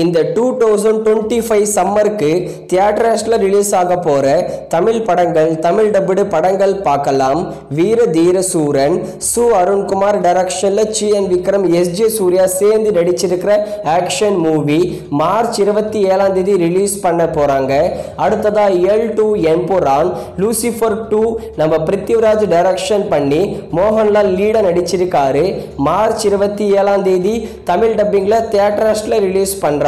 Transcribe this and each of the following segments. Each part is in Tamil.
இந்த 2025 சம்மருக்கு தியேட்டர்ஸ்ல ரிலீஸ் ஆக போற தமிழ் படங்கள், தமிழ் டப்புடு படங்கள் பார்க்கலாம். வீர தீர சூரன், சு அருண்குமார் டைரக்ஷன்ல சிஎன் விக்ரம், எஸ்ஜே சூர்யா சேர்ந்து நடிச்சிருக்கிற ஆக்ஷன் மூவி மார்ச் 27 ரிலீஸ் பண்ண போறாங்க. அடுத்ததா L2 எம்புரான், லூசிஃபர் 2 நம்ம பிருத்திவிராஜ் டைரக்ஷன் பண்ணி மோகன்லால் லீட நடிச்சிருக்காரு. மார்ச் 27 தமிழ் டப்பிங்ல தியேட்டர்ஸ்ல ரிலீஸ் பண்றாங்க.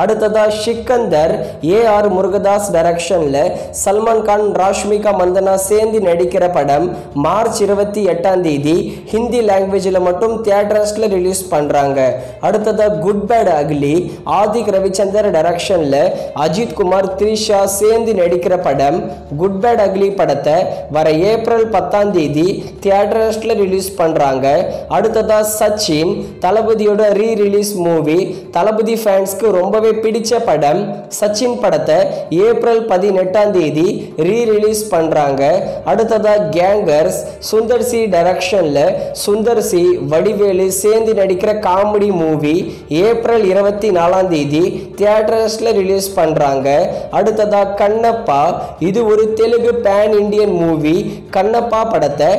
அடுத்ததா சிக்கந்தர், ஏஆர் முருகதாஸ் டைரக்ஷன்ல சல்மான் கான், ராஷ்மிகா மந்தனா சேர்ந்து நடிக்கிற படம் மார்ச் 28 ஹிந்தி லாங்குவேஜ்ல மட்டும் தியேட்டர்ஸ்ல ரிலீஸ் பண்றாங்க. அடுத்ததா Good Bad Ugly, Adhik Ravichandran டைரக்ஷன்ல அஜித் குமார், த்ரிஷா சேர்ந்து நடிக்கிற படம் குட் பேட் அக்லி படத்தை வர ஏப்ரல் 10 தியேட்டர்ஸ்ல ரிலீஸ் பண்றாங்க. அடுத்ததா சச்சின், தளபதியோட ரீ ரிலீஸ் மூவி. தளபதி ஃபேன்ஸ்க்கு ரொம்பவே பிடிச்ச படம் சச்சின் படத்தை ஏப்ரல் 18 ரீ ரிலீஸ் பண்றாங்க. அடுத்ததா கேங்கர்ஸ், சுந்தர் சி டைரக்ஷன்ல சுந்தர் சி, வடிவேலு சேர்ந்து நடிக்கிற காமெடி மூவி ஏப்ரல் 24 தியேட்டர்ஸ்ல ரிலீஸ் பண்றாங்க. அடுத்ததா கண்ணப்பா, இது ஒரு Telugu pan Indian movie. Kannappa படத்தை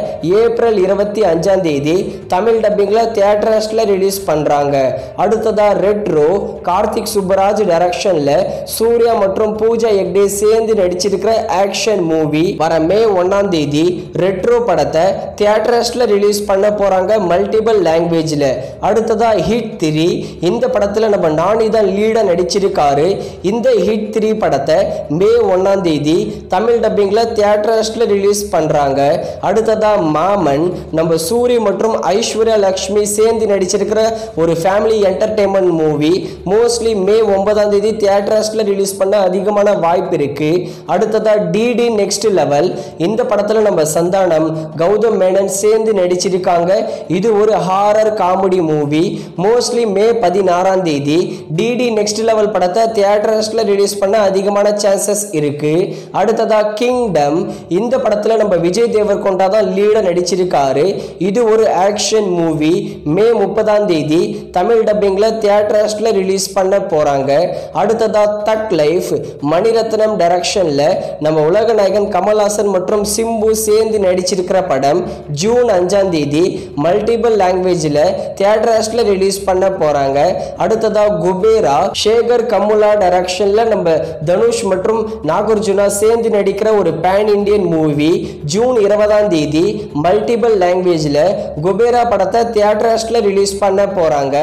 ஏப்ரல் 25 தமிழ் டப்பிங்ல தியேட்டர்ஸ்ல ரிலீஸ் பண்றாங்க. அடுத்ததா ரெட்ரோ, கார்த்திக் சுப்பராஜ் டைரக்ஷன்ல சூர்யா மற்றும் பூஜா ஹெக்டே சேர்ந்து நடிச்சிருக்கிற ஆக்ஷன் மூவி வர மே 1 ரெட்ரோ படத்தை தியேட்டர்ஸ்ல ரிலீஸ் பண்ண போறாங்க மல்டிபிள் லாங்குவேஜ்ல. அடுத்ததா ஹிட் 3, இந்த படத்துல நம்ம நானி தான் லீட நடிச்சிருக்காரு. இந்த ஹிட் 3 படத்தை மே 1 தமிழ் டப்பிங்ல தியேட்டர்ஸ்ல ரிலீஸ் பண்றாங்க. அடுத்ததா மாமன், நம்ம சூரி மற்றும் ஐஸ்வர்யா லட்சுமி சேர்ந்து நடிச்சிருக்கிற ஒரு ஃபேமிலி என்டர்டைன்மெண்ட் மூவி மோஸ்ட்லி மே 9 தியேட்டர்ஸ்ல ரிலீஸ் பண்ண அதிகமான வாய்ப்பு இருக்கு. அடுத்ததா டிடி நெக்ஸ்ட் லெவல், இந்த படத்துல நம்ம சந்தானம், கௌதம் மேனன் சேர்ந்து நடிச்சிருக்காங்க. இது ஒரு ஹாரர் காமெடி மூவி. மோஸ்ட்லி மே 16 டிடி நெக்ஸ்ட் லெவல் படத்தை தியேட்டர்ஸ்ல ரிலீஸ் பண்ண அதிகமான சான்சஸ் இருக்கு. அடுத்ததா கிங்டம், இந்த படத்துல நம்ம விஜய் தேவர்கொண்டா தான் லீட நடிச்சிருக்காரு. இது ஒரு ஆக்ஷன் மூவி. மே 30 தமிழ் டப்பிங்ல தியேட்டர்ஸ்ல ரிலீஸ் பண்ண போறாங்க. அடுத்ததா தக் லைஃப், மணிரத்னம் டைரக்ஷன்ல நம்ம உலக நாயகன் கமல்ஹாசன் மற்றும் சிம்பு சேர்ந்து நடிச்சிருக்கிற படம் ஜூன் 5 மல்டிபிள் லாங்குவேஜ்ல தியேட்டர்ஸ்ல ரிலீஸ் பண்ண போறாங்க. அடுத்ததா குபேரா, சேகர் கமுலா டைரக்ஷன்ல நம்ம தனுஷ் மற்றும் நாகார்ஜுனா சேர்ந்து நடிக்கிற ஒரு pan Indian movie June 20 multiple லாங்குவேஜ்ல குபேரா படத்தை தியேட்டர்ஸ்ல ரிலீஸ் பண்ண போறாங்க.